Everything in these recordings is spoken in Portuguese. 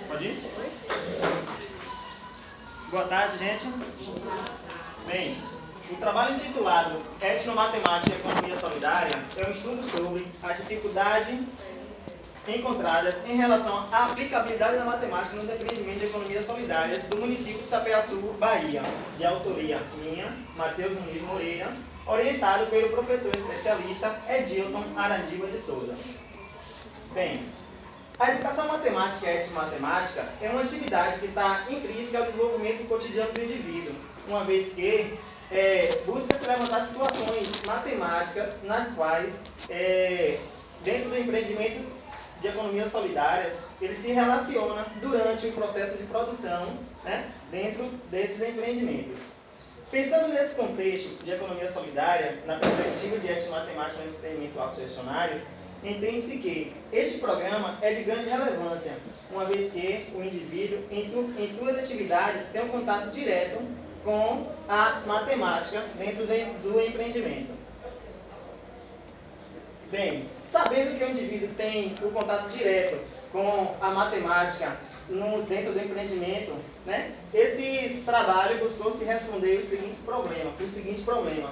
Pode ir? Boa tarde, gente. Bem, o trabalho intitulado Etnomatemática e Economia Solidária é um estudo sobre as dificuldades encontradas em relação à aplicabilidade da matemática nos empreendimentos de economia solidária do município de Sapeaçu, Bahia, de autoria minha, Matheus Muniz Moreira, orientado pelo professor especialista Edilton Arandiba de Souza. Bem, a educação matemática e a etnomatemática é uma atividade que está intrínseca ao desenvolvimento cotidiano do indivíduo, uma vez que busca-se levantar situações matemáticas nas quais, dentro do empreendimento de economias solidárias, ele se relaciona durante o processo de produção, né, dentro desses empreendimentos. Pensando nesse contexto de economia solidária, na perspectiva de etnomatemática no experimento autogestionário, entende-se que este programa é de grande relevância, uma vez que o indivíduo, em suas atividades, tem um contato direto com a matemática dentro do empreendimento. Bem, sabendo que o indivíduo tem o contato direto com a matemática dentro do empreendimento, né, esse trabalho buscou se responder o seguinte problema.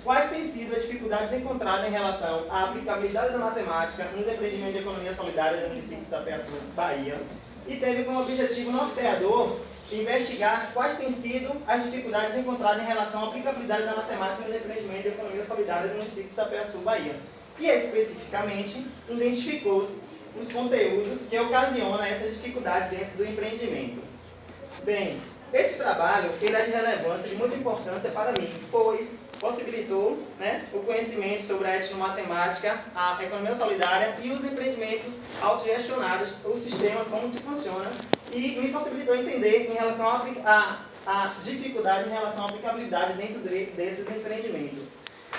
Quais têm sido as dificuldades encontradas em relação à aplicabilidade da matemática nos empreendimentos de economia solidária do município de Sapeaçu, Bahia, e teve como objetivo norteador investigar quais têm sido as dificuldades encontradas em relação à aplicabilidade da matemática nos empreendimentos de economia solidária do município de Sapeaçu, Bahia. E, especificamente, identificou-se os conteúdos que ocasionam essas dificuldades dentro do empreendimento. Bem, esse trabalho ele é de relevância, de muita importância para mim, pois possibilitou, né, o conhecimento sobre a etnomatemática, a economia solidária e os empreendimentos autogestionários, o sistema, como se funciona, e me possibilitou entender em relação à dificuldade em relação à aplicabilidade dentro desses empreendimentos.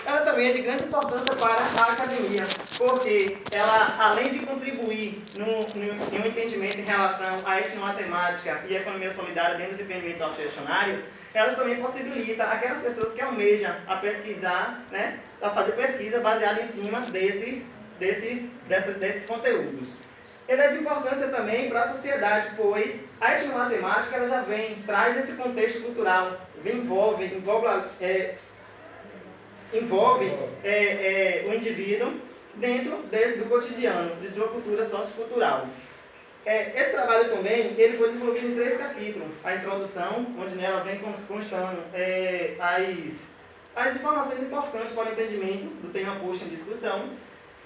Ela também é de grande importância para a academia, porque ela, além de contribuir em um entendimento em relação à etnomatemática e à economia solidária dentro dos empreendimentos autogestionários, elas também possibilitam aquelas pessoas que almejam a pesquisar, né, a fazer pesquisa baseada em cima desses conteúdos. Ele é de importância também para a sociedade, pois a etnomatemática ela já traz esse contexto cultural, envolve o indivíduo dentro do cotidiano, de sua cultura sociocultural. Esse trabalho também ele foi desenvolvido em 3 capítulos. A introdução, onde nela vem constando as informações importantes para o entendimento do tema posto em discussão.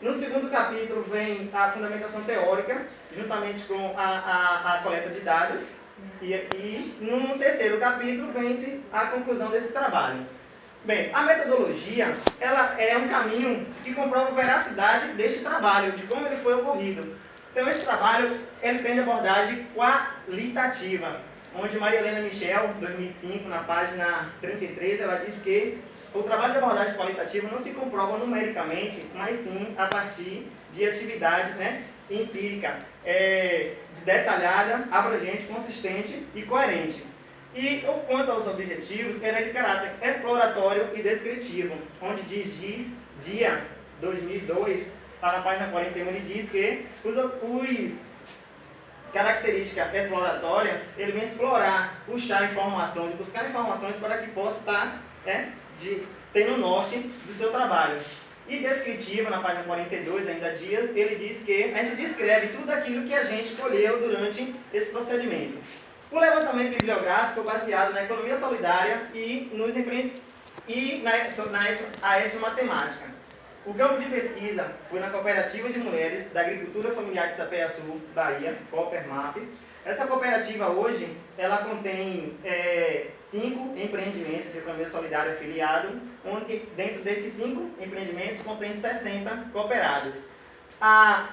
No segundo capítulo vem a fundamentação teórica, juntamente com a coleta de dados. E no terceiro capítulo vem-se a conclusão desse trabalho. Bem, a metodologia ela é um caminho que comprova a veracidade deste trabalho, de como ele foi ocorrido. Então, esse trabalho ele tem abordagem qualitativa, onde Maria Helena Michel, 2005, na página 33, ela diz que o trabalho de abordagem qualitativa não se comprova numericamente, mas sim a partir de atividades, né, empírica, detalhada, abrangente, consistente e coerente. E quanto aos objetivos, ele é de caráter exploratório e descritivo, onde diz dia 2002, lá na página 41, ele diz que os característica exploratória, ele vem explorar, puxar informações, buscar informações para que possa estar tendo o norte do seu trabalho. E descritiva, na página 42, ainda dias, ele diz que a gente descreve tudo aquilo que a gente colheu durante esse procedimento. O levantamento bibliográfico baseado na economia solidária e na etnomatemática. O campo de pesquisa foi na Cooperativa de Mulheres da Agricultura Familiar de Sapeaçu, Bahia, Coopermaps. Essa cooperativa hoje, ela contém 5 empreendimentos de economia solidária afiliados, onde dentro desses 5 empreendimentos contém 60 cooperados.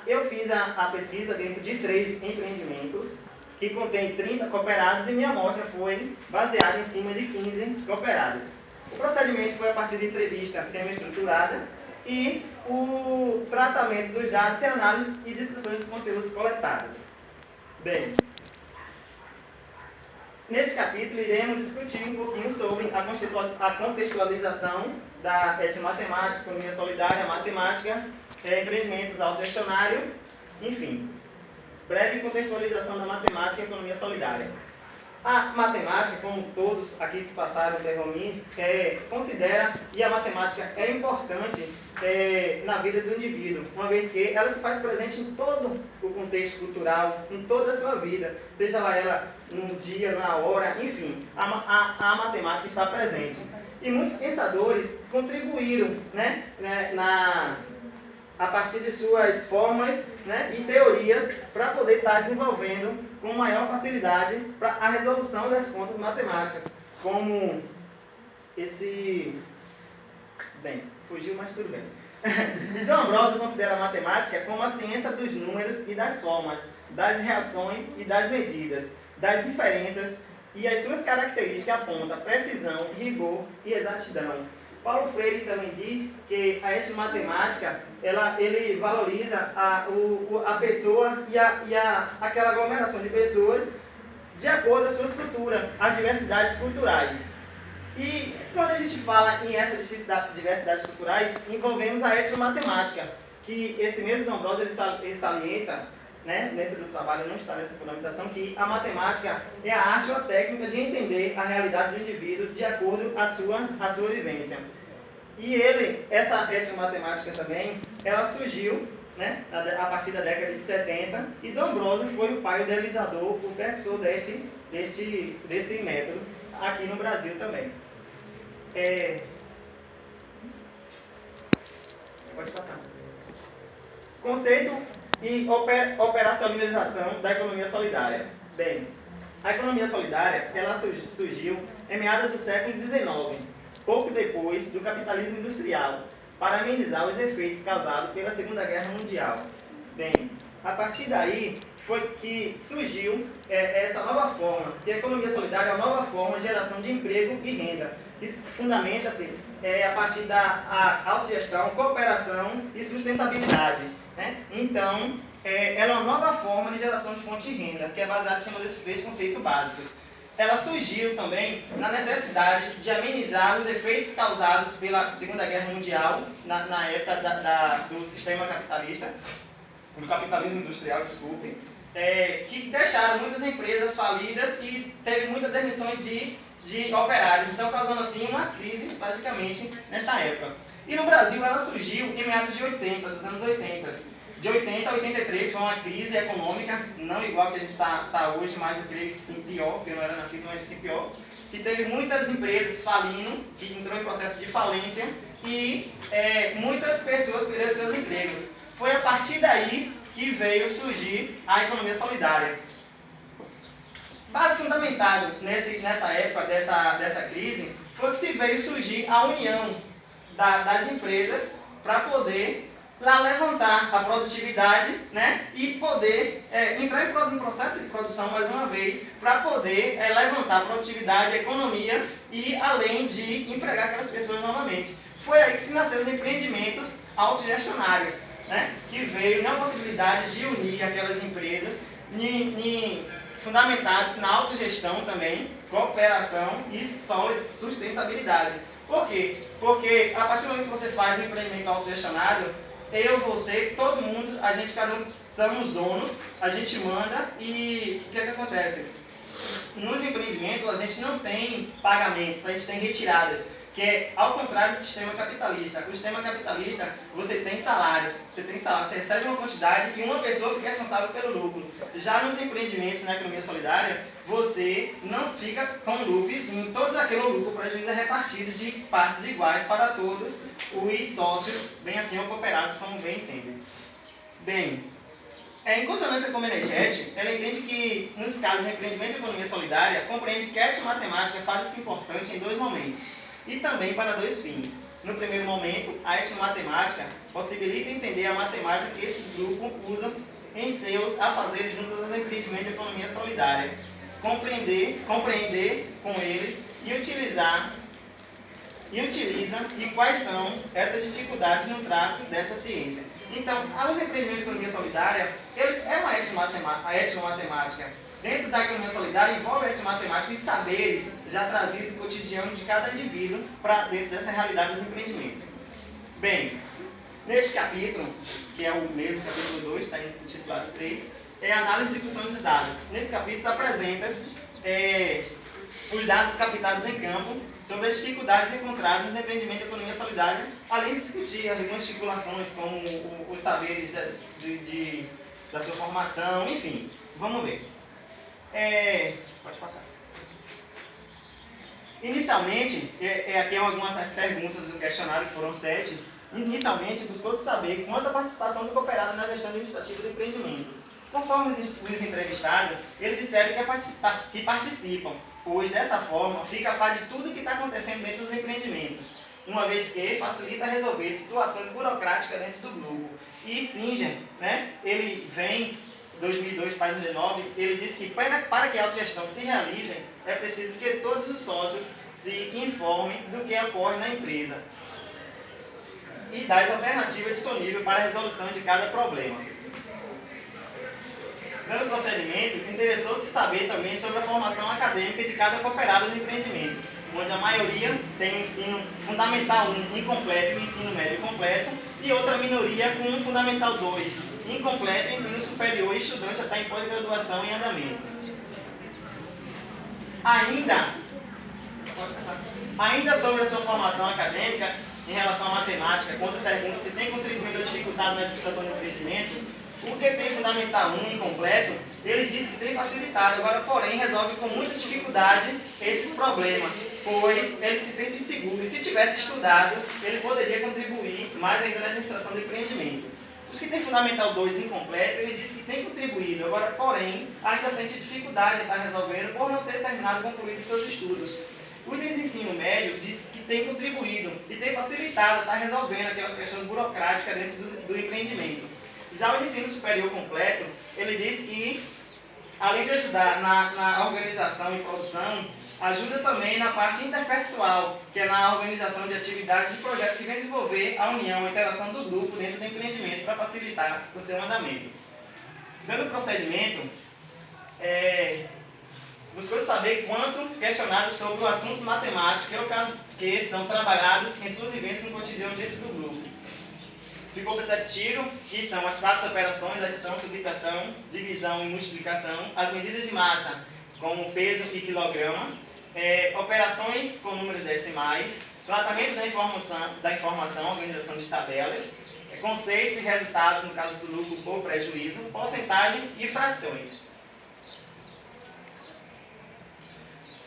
Eu fiz a pesquisa dentro de 3 empreendimentos, que contém 30 cooperados, e minha amostra foi baseada em cima de 15 cooperados. O procedimento foi a partir de entrevista semi-estruturada e o tratamento dos dados e análise e discussões dos conteúdos coletados. Bem, neste capítulo iremos discutir um pouquinho sobre a contextualização da etnomatemática, economia solidária, matemática, empreendimentos autogestionários, enfim. Breve contextualização da matemática e economia solidária. A matemática, como todos aqui que passaram pelo mim, considera, e a matemática é importante na vida do indivíduo, uma vez que ela se faz presente em todo o contexto cultural, em toda a sua vida, seja lá ela no dia, na hora, enfim, a matemática está presente. E muitos pensadores contribuíram, a partir de suas formas, e teorias para poder estar desenvolvendo com maior facilidade para a resolução das contas matemáticas, como esse... Bem, fugiu, mas tudo bem. E Dom Ambrósio considera a matemática como a ciência dos números e das formas, das reações e das medidas, das inferências, e as suas características apontam precisão, rigor e exatidão. Paulo Freire também diz que a etnomatemática ele valoriza a pessoa e aquela aglomeração de pessoas de acordo com as suas culturas, as diversidades culturais. E quando a gente fala em essas diversidades culturais, envolvemos a etnomatemática, que esse mesmo Dom Ambrósio ele salienta, dentro do trabalho não está nessa fundamentação, que a matemática é a arte ou a técnica de entender a realidade do indivíduo de acordo com a sua vivência. E essa etnomatemática também, ela surgiu a partir da década de 70, e Dom Ambrósio foi o pai, o idealizador, o precursor desse método aqui no Brasil também. Pode passar. Conceito e operacionalização da economia solidária. Bem, a economia solidária ela surgiu em meados do século XIX, pouco depois do capitalismo industrial, para amenizar os efeitos causados pela Segunda Guerra Mundial. Bem, a partir daí foi que surgiu essa nova forma, que a economia solidária é uma nova forma de geração de emprego e renda, que fundamenta-se a partir da autogestão, cooperação e sustentabilidade. Então, ela é uma nova forma de geração de fonte de renda, que é baseada em cima desses 3 conceitos básicos. Ela surgiu também na necessidade de amenizar os efeitos causados pela Segunda Guerra Mundial, na época do sistema capitalista, do capitalismo industrial, desculpe, que deixaram muitas empresas falidas e teve muitas demissões de operários, então causando assim uma crise, basicamente, nessa época. E no Brasil ela surgiu em meados de 80, dos anos 80. De 80 a 83 foi uma crise econômica, não igual que a gente está hoje, mas eu creio que sim, pior, porque eu não era nascido, mas sim pior, que teve muitas empresas falindo, que entrou em processo de falência, e muitas pessoas perderam seus empregos. Foi a partir daí que veio surgir a economia solidária. Fundamentado nessa época dessa crise, foi que se veio surgir a união das empresas para poder levantar a produtividade, e poder entrar em processo de produção mais uma vez, para poder levantar a produtividade, a economia e além de empregar aquelas pessoas novamente. Foi aí que se nasceram os empreendimentos autogestionários, que veio na possibilidade de unir aquelas empresas fundamentadas na autogestão também, cooperação e sustentabilidade. Por quê? Porque a partir do momento que você faz um empreendimento autogestionário, eu, você, todo mundo, cada um somos donos, a gente manda e o que acontece? Nos empreendimentos a gente não tem pagamentos, a gente tem retiradas, que é ao contrário do sistema capitalista. O sistema capitalista, você tem salários, você recebe uma quantidade e uma pessoa fica responsável pelo lucro. Já nos empreendimentos na economia solidária, você não fica com lucro, e sim, todo aquele lucro prejuízo é repartido de partes iguais para todos os sócios, bem assim, ou cooperados, como bem entendem. Bem, em consonância com o Meneghetti, ela entende que, nos casos de empreendimento e economia solidária, compreende que a etnomatemática faz-se importante em 2 momentos, e também para 2 fins. No primeiro momento, a etnomatemática possibilita entender a matemática que esses grupos usam em seus afazeres juntos aos empreendimentos de economia solidária, compreender com eles e utilizam e quais são essas dificuldades no trato dessa ciência. Então, os empreendimentos de economia solidária é a etnomatemática. dentro da economia solidária envolve a matemática e saberes já trazidos do cotidiano de cada indivíduo para dentro dessa realidade dos empreendimentos. Bem, neste capítulo, que é o mesmo capítulo 2, está intitulado 3, é a análise de funções dos dados. Nesse capítulo se apresenta os dados captados em campo sobre as dificuldades encontradas nos empreendimentos de economia solidária, além de discutir algumas estipulações como os saberes da sua formação, enfim. Vamos ver. Pode passar. Inicialmente, aqui algumas das perguntas do questionário, que foram 7. Inicialmente, buscou-se saber quanto a participação do cooperado na gestão administrativa do empreendimento. Conforme os entrevistados, eles disseram que participam, pois dessa forma fica a par de tudo que está acontecendo dentro dos empreendimentos, uma vez que facilita resolver situações burocráticas dentro do grupo. E Singer, né, ele vem, 2002, página 19, ele diz que para que a autogestão se realize, é preciso que todos os sócios se informem do que ocorre na empresa e das alternativas disponíveis para a resolução de cada problema. Dando procedimento, interessou-se saber também sobre a formação acadêmica de cada cooperado do empreendimento, onde a maioria tem o ensino fundamental 1 incompleto e o ensino médio completo, e outra minoria com um fundamental 2 incompleto e ensino superior e estudante até em pós-graduação em andamento. Ainda sobre a sua formação acadêmica, em relação à matemática, quando pergunta se tem contribuído à dificuldade na administração do empreendimento, porque tem fundamental 1 incompleto, ele diz que tem facilitado, agora porém resolve com muita dificuldade esses problemas, pois ele se sente inseguro e se tivesse estudado, ele poderia contribuir mais ainda na administração do empreendimento. Os que tem fundamental 2 incompleto, ele diz que tem contribuído, agora porém ainda sente dificuldade em estar resolvendo por não ter terminado e concluído seus estudos. O de ensino médio diz que tem contribuído e tem facilitado estar resolvendo aquelas questões burocráticas dentro do empreendimento. Já o ensino superior completo, ele diz que, além de ajudar na organização e produção, ajuda também na parte interpessoal, que é na organização de atividades e projetos que vem desenvolver a união, a interação do grupo dentro do empreendimento para facilitar o seu andamento. Dando procedimento, buscou saber quanto questionado sobre os assuntos matemáticos que são trabalhados em suas vivências no cotidiano dentro do grupo. Ficou perceptível que são as 4 operações, adição, subtração, divisão e multiplicação, as medidas de massa, como peso e quilograma, operações com números decimais, tratamento da informação, organização de tabelas, conceitos e resultados, no caso do lucro ou prejuízo, porcentagem e frações.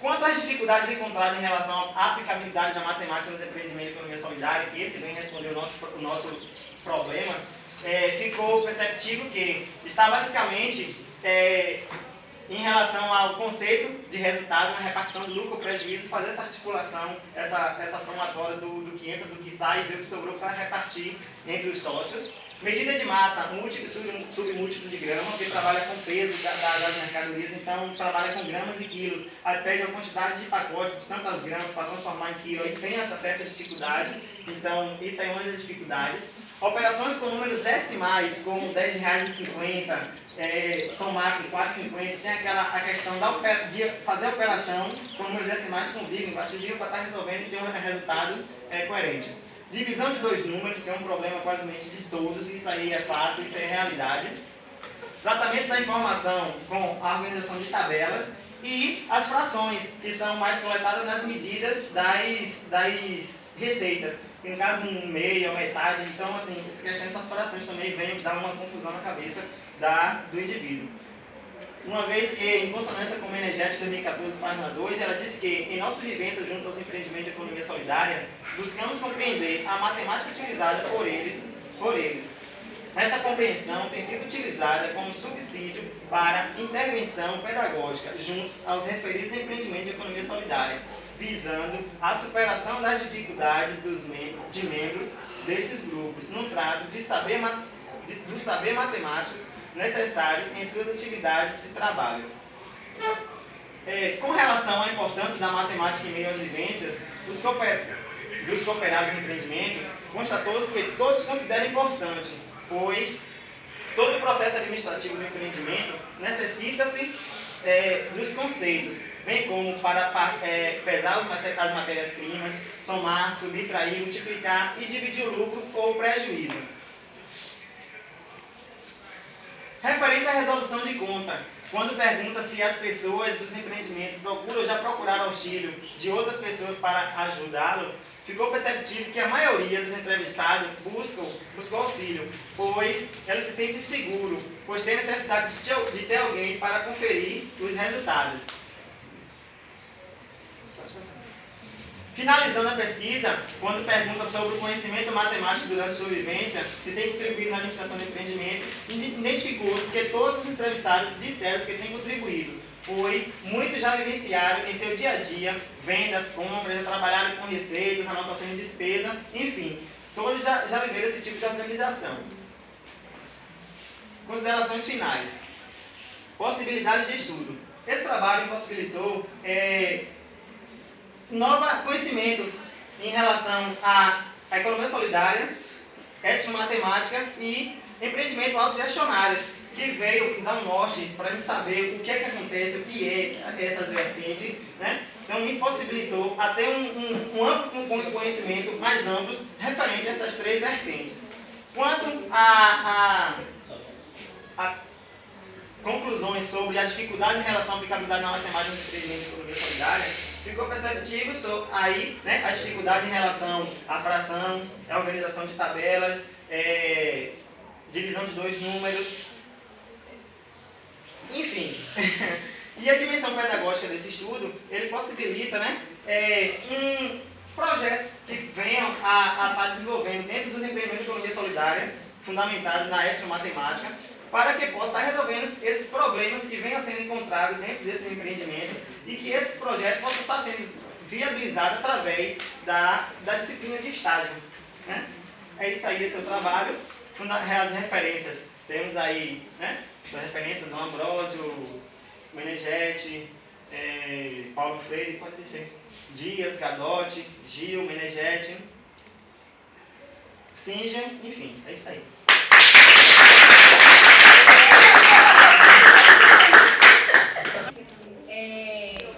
Quanto às dificuldades encontradas em relação à aplicabilidade da matemática nos empreendimentos de economia solidária, que esse vem responder o nosso problema, ficou perceptível que está basicamente em relação ao conceito de resultado na repartição do lucro ou prejuízo, fazer essa articulação, essa somatória do que entra, do que sai e ver o que sobrou para repartir entre os sócios. Medida de massa, múltiplo e submúltiplo de grama, que trabalha com peso das mercadorias, então trabalha com gramas e quilos. Aí pede a quantidade de pacotes de tantas gramas para transformar em quilo, aí tem essa certa dificuldade, então isso aí é uma das dificuldades. Operações com números decimais, como R$10,50, somar com 4,50, tem a questão de fazer a operação com números decimais com vírgula, embaixo de vírgula para estar resolvendo e ter um resultado coerente. Divisão de 2 números, que é um problema quase de todos, isso aí é fato, isso aí é realidade. Tratamento da informação com a organização de tabelas e as frações, que são mais coletadas nas medidas das receitas. No caso, um meio, metade, então, assim, essas frações também vêm dar uma confusão na cabeça do indivíduo. Uma vez que, em consonância com o Meneghetti 2014, página 2, ela diz que, em nossa vivência junto aos empreendimentos de economia solidária, buscamos compreender a matemática utilizada por eles. Essa compreensão tem sido utilizada como subsídio para intervenção pedagógica juntos aos referidos empreendimentos de economia solidária, visando a superação das dificuldades de membros desses grupos, no trato do saber matemáticos necessários em suas atividades de trabalho. Com relação à importância da matemática em meio às vivências dos cooperados de empreendimento, constatou-se que todos consideram importante, pois Todo o processo administrativo do empreendimento necessita-se dos conceitos, bem como para pesar as matérias-primas, somar, subtrair, multiplicar e dividir o lucro ou o prejuízo. Referente à resolução de conta, quando pergunta se as pessoas dos empreendimentos procuram ou já procuraram auxílio de outras pessoas para ajudá-lo, ficou perceptível que a maioria dos entrevistados buscou auxílio, pois ela se sente seguro, pois tem necessidade de ter alguém para conferir os resultados. Finalizando a pesquisa, quando pergunta sobre o conhecimento matemático durante sua vivência, se tem contribuído na administração do empreendimento, identificou-se que todos os entrevistados disseram que têm contribuído, pois muitos já vivenciaram em seu dia a dia vendas, compras, já trabalharam com receitas, anotação de despesa, enfim, todos já viveram esse tipo de organização. Considerações finais. Possibilidades de estudo. Esse trabalho possibilitou novos conhecimentos em relação à economia solidária, étnico-matemática e empreendimento autogestionário, que veio dar um norte para a gente saber o que é que acontece, o que é essas vertentes, né? Então me possibilitou a ter um amplo conhecimento mais amplo referente a essas três vertentes. Quanto a conclusões sobre a dificuldade em relação à aplicabilidade na matemática do empreendimento e economia solidária, ficou perceptível aí, né, a dificuldade em relação à fração, à organização de tabelas, divisão de dois números, enfim. E a dimensão pedagógica desse estudo, ele possibilita, né, um projeto que venha a estar desenvolvendo dentro dos empreendimentos de economia solidária, fundamentados na étnico-matemática, para que possa estar resolvendo esses problemas que venham sendo encontrados dentro desses empreendimentos e que esses projetos possam estar sendo viabilizados através da disciplina de estágio, né? É isso aí, esse é o trabalho. As referências, temos aí, né, essa referência do Ambrósio, Meneghetti, Paulo Freire, pode dizer, Dias, Gadotti, Gil, Meneghetti, Singer, enfim, é isso aí.